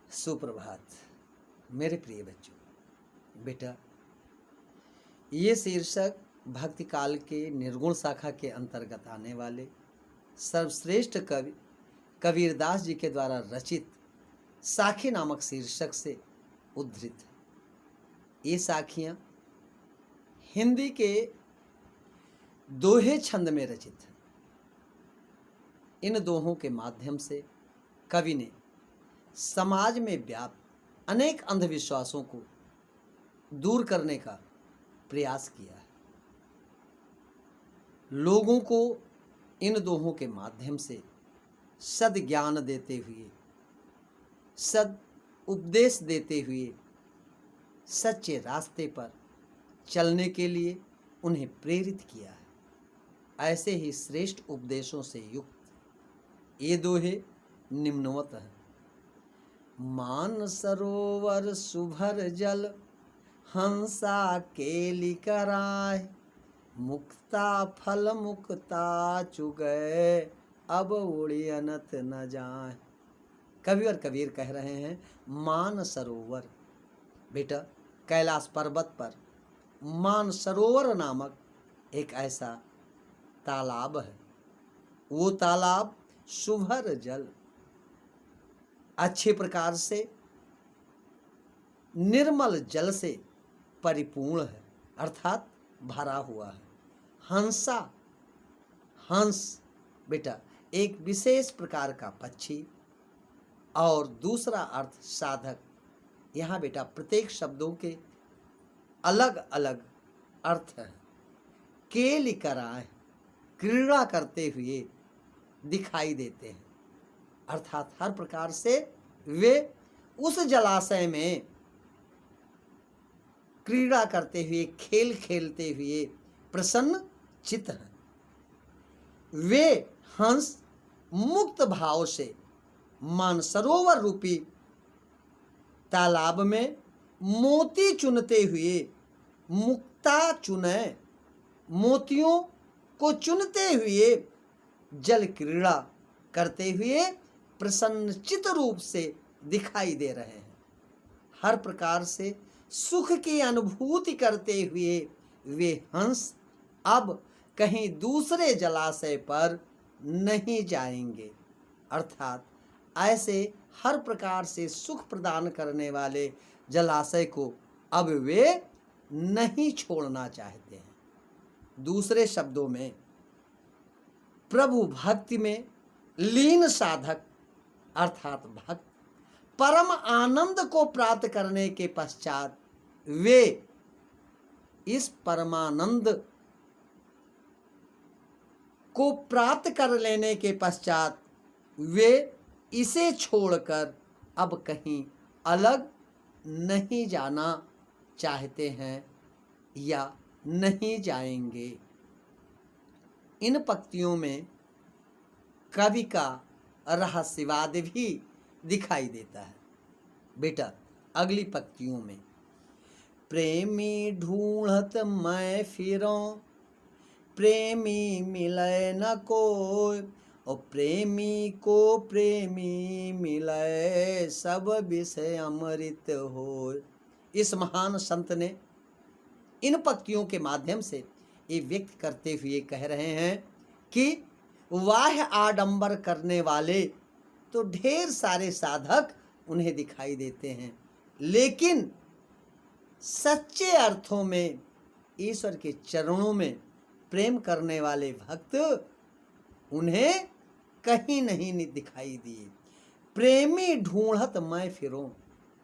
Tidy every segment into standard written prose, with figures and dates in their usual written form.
सुप्रभात मेरे प्रिय बच्चों। बेटा, ये शीर्षक भक्ति काल के निर्गुण शाखा के अंतर्गत आने वाले सर्वश्रेष्ठ कवि कबीरदास जी के द्वारा रचित साखी नामक शीर्षक से उद्धृत है। ये साखियाँ हिंदी के दोहे छंद में रचित हैं। इन दोहों के माध्यम से कवि ने समाज में व्याप्त अनेक अंधविश्वासों को दूर करने का प्रयास किया है। लोगों को इन दोहों के माध्यम से सद ज्ञान देते हुए, सद उपदेश देते हुए सच्चे रास्ते पर चलने के लिए उन्हें प्रेरित किया है। ऐसे ही श्रेष्ठ उपदेशों से युक्त ये दोहे निम्नवत हैं। मान सरोवर सुभर जल, हंसा केली कराय, मुक्ता फल मुक्ता चुगय, अब उड़ियनत न जाए। कवि और कबीर कह रहे हैं, मान सरोवर। बेटा, कैलाश पर्वत पर मान सरोवर नामक एक ऐसा तालाब है। वो तालाब सुभर जल, अच्छे प्रकार से निर्मल जल से परिपूर्ण है, अर्थात भरा हुआ है। हंसा, हंस बेटा एक विशेष प्रकार का पक्षी, और दूसरा अर्थ साधक। यहाँ बेटा प्रत्येक शब्दों के अलग अलग अर्थ हैं। केली कराए, क्रीड़ा करते हुए दिखाई देते हैं, अर्थात हर प्रकार से वे उस जलाशय में क्रीड़ा करते हुए, खेल खेलते हुए प्रसन्न चित्त हैं। वे हंस मुक्त भाव से मानसरोवर रूपी तालाब में मोती चुनते हुए, मुक्ता चुने, मोतियों को चुनते हुए जल क्रीड़ा करते हुए प्रसन्नचित रूप से दिखाई दे रहे हैं। हर प्रकार से सुख की अनुभूति करते हुए वे हंस अब कहीं दूसरे जलाशय पर नहीं जाएंगे, अर्थात ऐसे हर प्रकार से सुख प्रदान करने वाले जलाशय को अब वे नहीं छोड़ना चाहते हैं। दूसरे शब्दों में, प्रभु भक्ति में लीन साधक अर्थात भक्त परम आनंद को प्राप्त करने के पश्चात वे इस परमानंद को प्राप्त कर लेने के पश्चात वे इसे छोड़कर अब कहीं अलग नहीं जाना चाहते हैं या नहीं जाएंगे। इन पंक्तियों में कवि का रहस्यवाद भी दिखाई देता है। बेटा, अगली पंक्तियों में, प्रेमी ढूंढत मैं फिरों, प्रेमी मिले न कोई, और प्रेमी को प्रेमी मिले, सब विषय अमृत हो। इस महान संत ने इन पंक्तियों के माध्यम से ये व्यक्त करते हुए कह रहे हैं कि वाह आडंबर करने वाले तो ढेर सारे साधक उन्हें दिखाई देते हैं, लेकिन सच्चे अर्थों में ईश्वर के चरणों में प्रेम करने वाले भक्त उन्हें कहीं नहीं दिखाई दिए। प्रेमी ढूंढत मैं फिरूं,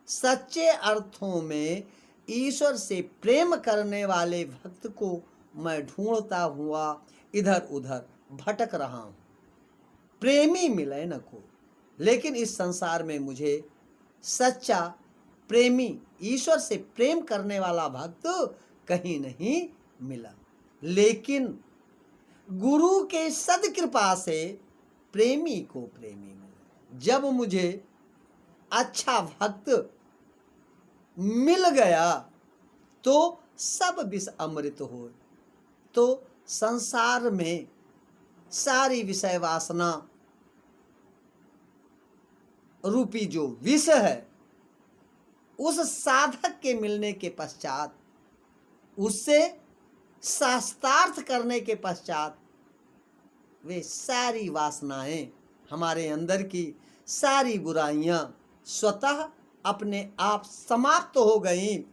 सच्चे अर्थों में ईश्वर से प्रेम करने वाले भक्त को मैं ढूंढता हुआ इधर उधर भटक रहा हूँ। प्रेमी मिले न को, लेकिन इस संसार में मुझे सच्चा प्रेमी, ईश्वर से प्रेम करने वाला भक्त कहीं नहीं मिला। लेकिन गुरु के सदकृपा से प्रेमी को प्रेमी मिला। जब मुझे अच्छा भक्त मिल गया तो सब विष अमृत हो। तो संसार में सारी विषय वासना रूपी जो विष है उस साधक के मिलने के पश्चात, उससे शास्त्रार्थ करने के पश्चात वे सारी वासनाएं, हमारे अंदर की सारी बुराइयां स्वतः अपने आप समाप्त हो गईं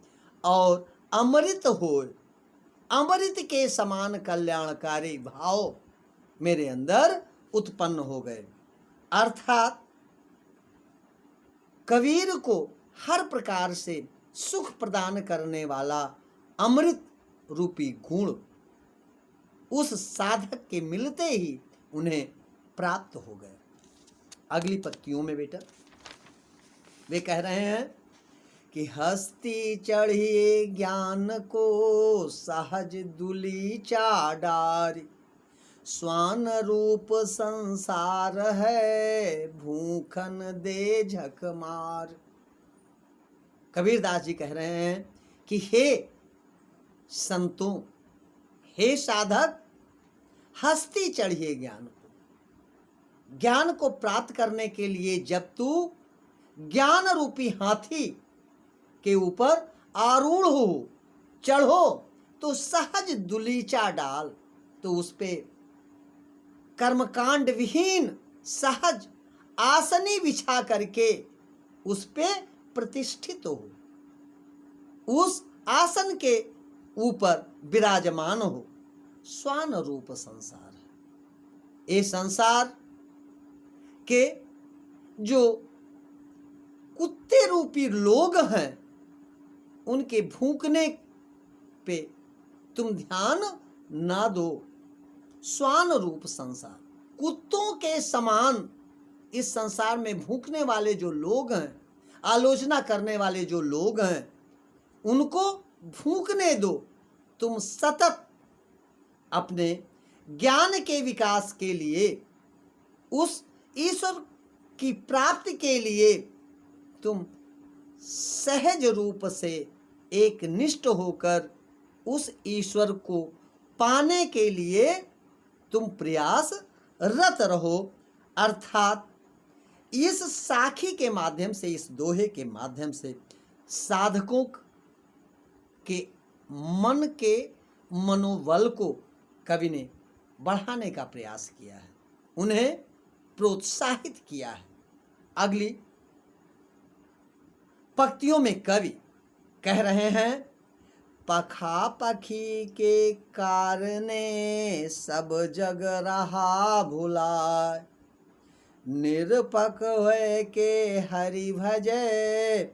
और अमृत के समान कल्याणकारी भाव मेरे अंदर उत्पन्न हो गए। अर्थात कबीर को हर प्रकार से सुख प्रदान करने वाला अमृत रूपी गुण उस साधक के मिलते ही उन्हें प्राप्त हो गए। अगली पंक्तियों में बेटा वे कह रहे हैं कि हस्ती चढ़िए ज्ञान को सहज दुलीचा डारी, स्वान रूप संसार है भूखन दे झक मार। कबीरदास जी कह रहे हैं कि हे संतों, हे साधक, हस्ती चढ़िए ज्ञान को प्राप्त करने के लिए जब तू ज्ञान रूपी हाथी के ऊपर आरूढ़ हो, चढ़ो, तो सहज दुलीचा डाल, तो उस पे कर्मकांड विहीन सहज आसनी बिछा करके उस पे प्रतिष्ठित हो, उस आसन के ऊपर विराजमान हो। स्वान रूप संसार है। ये संसार के जो कुत्ते रूपी लोग हैं, उनके भूखने पे तुम ध्यान ना दो। स्वान रूप संसार, कुत्तों के समान इस संसार में भूखने वाले जो लोग हैं, आलोचना करने वाले जो लोग हैं, उनको भूखने दो। तुम सतत अपने ज्ञान के विकास के लिए, उस ईश्वर की प्राप्ति के लिए तुम सहज रूप से एक निष्ठ होकर उस ईश्वर को पाने के लिए तुम प्रयासरत रहो। अर्थात इस साखी के माध्यम से, इस दोहे के माध्यम से साधकों के मन के मनोबल को कवि ने बढ़ाने का प्रयास किया है, उन्हें प्रोत्साहित किया है। अगली पंक्तियों में कवि कह रहे हैं, पखा पखी के कारणे सब जग रहा भुलाय, निरपक होय के हरि भजय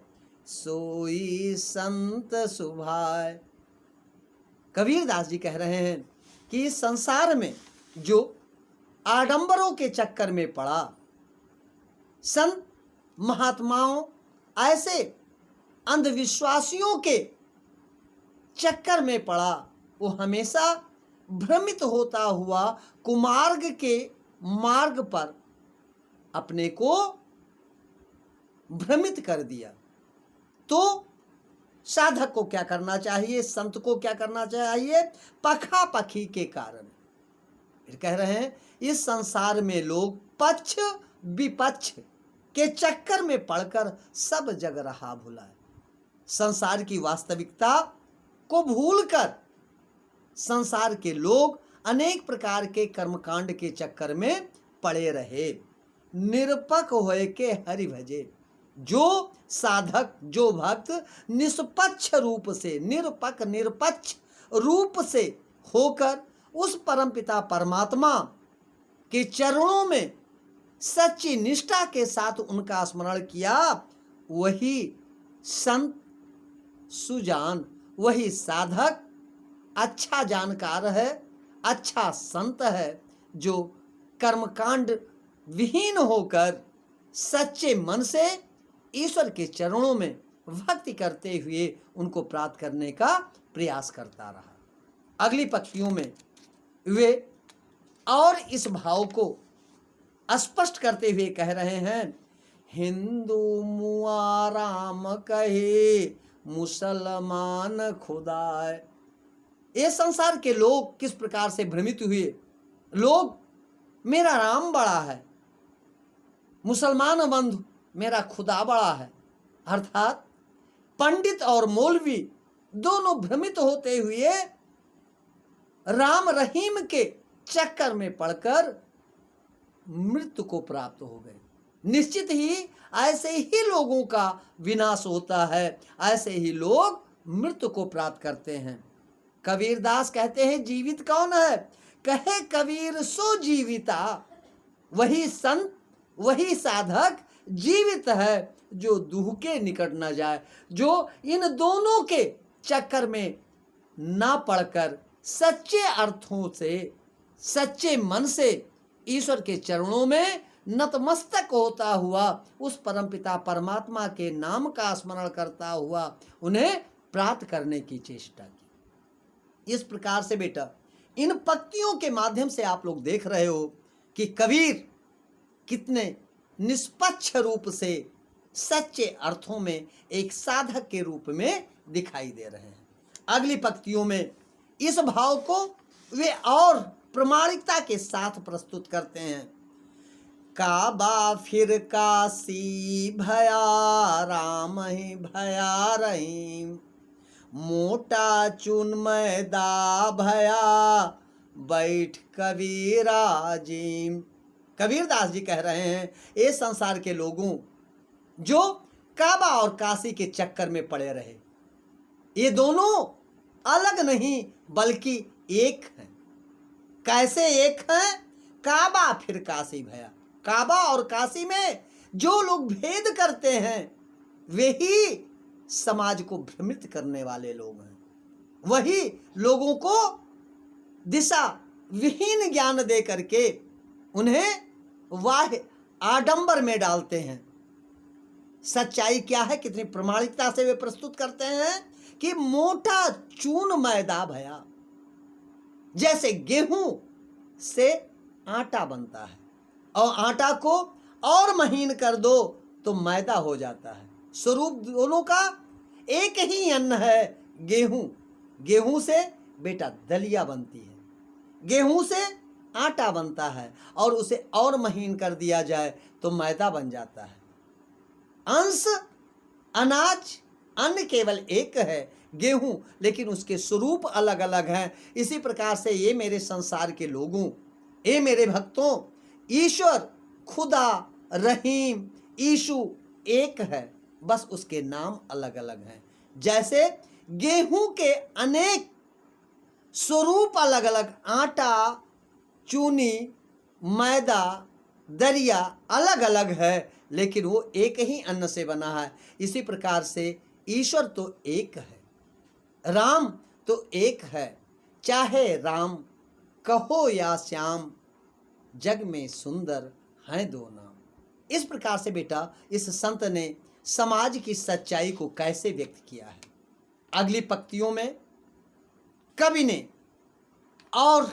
सोई संत सुभाय। कबीरदास जी कह रहे हैं कि इस संसार में जो आडंबरों के चक्कर में पड़ा, संत महात्माओं ऐसे अंधविश्वासियों के चक्कर में पड़ा, वो हमेशा भ्रमित होता हुआ कुमार्ग के मार्ग पर अपने को भ्रमित कर दिया। तो साधक को क्या करना चाहिए, संत को क्या करना चाहिए? पखा पखी के कारण, फिर कह रहे हैं इस संसार में लोग पक्ष विपक्ष के चक्कर में पड़कर सब जग रहा भुलाए। संसार की वास्तविकता को भूलकर संसार के लोग अनेक प्रकार के कर्मकांड के चक्कर में पड़े रहे। निरपक होए के हरि भजे, जो साधक, जो भक्त निष्पक्ष रूप से, निरपक्ष रूप से होकर उस परमपिता परमात्मा के चरणों में सच्ची निष्ठा के साथ उनका स्मरण किया, वही संत सुजान, वही साधक अच्छा जानकार है, अच्छा संत है, जो कर्मकांड विहीन होकर सच्चे मन से ईश्वर के चरणों में भक्ति करते हुए उनको प्राप्त करने का प्रयास करता रहा। अगली पंक्तियों में वे और इस भाव को स्पष्ट करते हुए कह रहे हैं, हिंदू मुआ राम कहे मुसलमान खुदाए। ये संसार के लोग किस प्रकार से भ्रमित हुए, लोग मेरा राम बड़ा है, मुसलमान बंधु मेरा खुदा बड़ा है। अर्थात पंडित और मौलवी दोनों भ्रमित होते हुए राम रहीम के चक्कर में पड़कर मृत्यु को प्राप्त हो गए। निश्चित ही ऐसे ही लोगों का विनाश होता है, ऐसे ही लोग मृत्यु को प्राप्त करते हैं। कबीरदास कहते हैं, जीवित कौन है? कहे कबीर सो जीविता, वही संत वही साधक जीवित है जो दूह के निकट न जाए, जो इन दोनों के चक्कर में ना पड़कर सच्चे अर्थों से सच्चे मन से ईश्वर के चरणों में नतमस्तक होता हुआ उस परमपिता परमात्मा के नाम का स्मरण करता हुआ उन्हें प्राप्त करने की चेष्टा की। इस प्रकार से बेटा इन पंक्तियों के माध्यम से आप लोग देख रहे हो कि कबीर कितने निष्पक्ष रूप से सच्चे अर्थों में एक साधक के रूप में दिखाई दे रहे हैं। अगली पंक्तियों में इस भाव को वे और प्रामाणिकता के साथ प्रस्तुत करते हैं। काबा फिर काशी भया, राम ही भया रहीम, मोटा चुन मैदा भया, बैठ कबीरा जीम। कबीरदास जी कह रहे हैं, ये संसार के लोगों जो काबा और काशी के चक्कर में पड़े रहे, ये दोनों अलग नहीं बल्कि एक हैं। कैसे एक हैं? काबा फिर काशी भया। काबा और काशी में जो लोग भेद करते हैं वे ही समाज को भ्रमित करने वाले लोग हैं, वही लोगों को दिशा विहीन ज्ञान दे करके उन्हें वाह आडंबर में डालते हैं। सच्चाई क्या है? कितनी प्रामाणिकता से वे प्रस्तुत करते हैं कि मोटा चून मैदा भया, जैसे गेहूं से आटा बनता है और आटा को और महीन कर दो तो मैदा हो जाता है। स्वरूप दोनों का एक ही अन्न है, गेहूं। गेहूं से बेटा दलिया बनती है, गेहूं से आटा बनता है और उसे और महीन कर दिया जाए तो मैदा बन जाता है। अंश अनाज अन्न केवल एक है, गेहूं, लेकिन उसके स्वरूप अलग अलग हैं। इसी प्रकार से ये मेरे संसार के लोगों, ये मेरे भक्तों, ईश्वर खुदा रहीम ईशु एक है, बस उसके नाम अलग अलग हैं। जैसे गेहूं के अनेक स्वरूप अलग अलग, आटा, चूनी, मैदा, दरिया अलग अलग है, लेकिन वो एक ही अन्न से बना है। इसी प्रकार से ईश्वर तो एक है, राम तो एक है, चाहे राम कहो या श्याम, जग में सुंदर हैं दो नाम। इस प्रकार से बेटा इस संत ने समाज की सच्चाई को कैसे व्यक्त किया है। अगली पंक्तियों में कवि ने और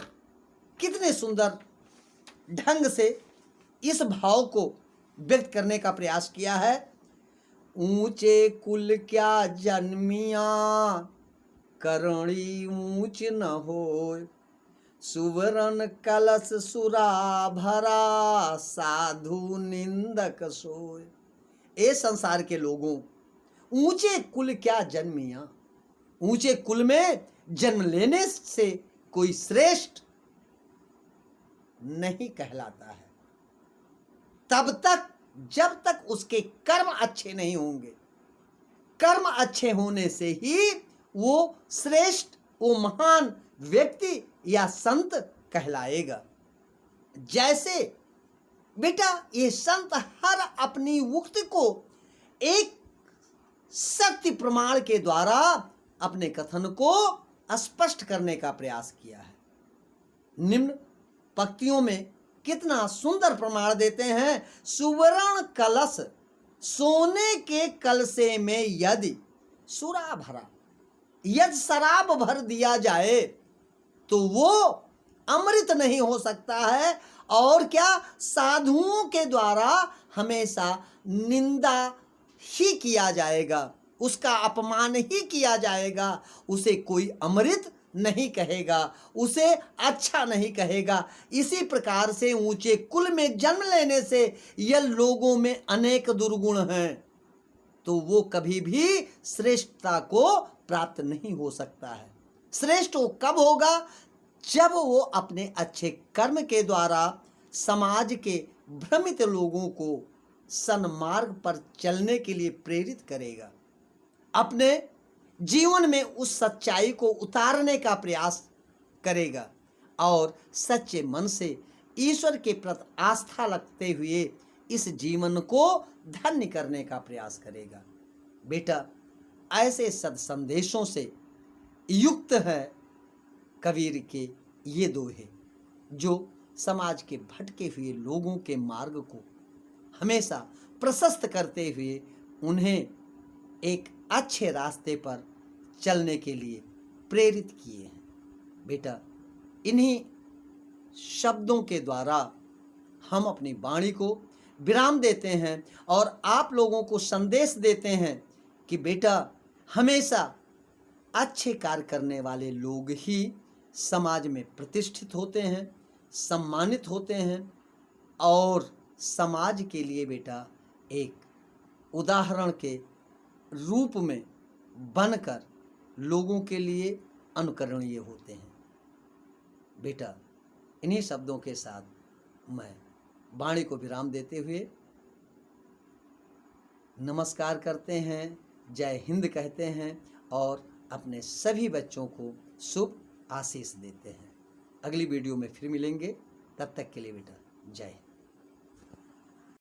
कितने सुंदर ढंग से इस भाव को व्यक्त करने का प्रयास किया है। ऊंचे कुल क्या जन्मिया, करणी ऊंच न होय, सुवर्ण कलश सुरा भरा, साधु निंदक सोय। ए संसार के लोगों, ऊंचे कुल क्या जन्मिया, ऊंचे कुल में जन्म लेने से कोई श्रेष्ठ नहीं कहलाता है तब तक जब तक उसके कर्म अच्छे नहीं होंगे। कर्म अच्छे होने से ही वो श्रेष्ठ, वो महान व्यक्ति या संत कहलाएगा। जैसे बेटा ये संत हर अपनी उक्ति को एक शक्ति प्रमाण के द्वारा अपने कथन को स्पष्ट करने का प्रयास किया है। निम्न पंक्तियों में कितना सुंदर प्रमाण देते हैं। सुवर्ण कलश, सोने के कलशे में यदि सुरा भरा, यदि शराब भर दिया जाए तो वो अमृत नहीं हो सकता है, और क्या साधुओं के द्वारा हमेशा निंदा ही किया जाएगा, उसका अपमान ही किया जाएगा, उसे कोई अमृत नहीं कहेगा, उसे अच्छा नहीं कहेगा। इसी प्रकार से ऊंचे कुल में जन्म लेने से यह लोगों में अनेक दुर्गुण हैं। तो वो कभी भी श्रेष्ठता को प्राप्त नहीं हो सकता है। श्रेष्ठ वो कब होगा? जब वो अपने अच्छे कर्म के द्वारा समाज के भ्रमित लोगों को सन्मार्ग पर चलने के लिए प्रेरित करेगा, अपने जीवन में उस सच्चाई को उतारने का प्रयास करेगा और सच्चे मन से ईश्वर के प्रति आस्था रखते हुए इस जीवन को धन्य करने का प्रयास करेगा। बेटा, ऐसे सत्संदेशों से युक्त है कबीर के ये दोहे, जो समाज के भटके हुए लोगों के मार्ग को हमेशा प्रशस्त करते हुए उन्हें एक अच्छे रास्ते पर चलने के लिए प्रेरित किए हैं। बेटा, इन्हीं शब्दों के द्वारा हम अपनी वाणी को विराम देते हैं और आप लोगों को संदेश देते हैं कि बेटा, हमेशा अच्छे कार्य करने वाले लोग ही समाज में प्रतिष्ठित होते हैं, सम्मानित होते हैं और समाज के लिए बेटा एक उदाहरण के रूप में बनकर लोगों के लिए अनुकरणीय होते हैं। बेटा, इन्हीं शब्दों के साथ मैं वाणी को विराम देते हुए नमस्कार करते हैं, जय हिंद कहते हैं और अपने सभी बच्चों को शुभ आशीष देते हैं। अगली वीडियो में फिर मिलेंगे, तब तक के लिए बेटा जय हिंद।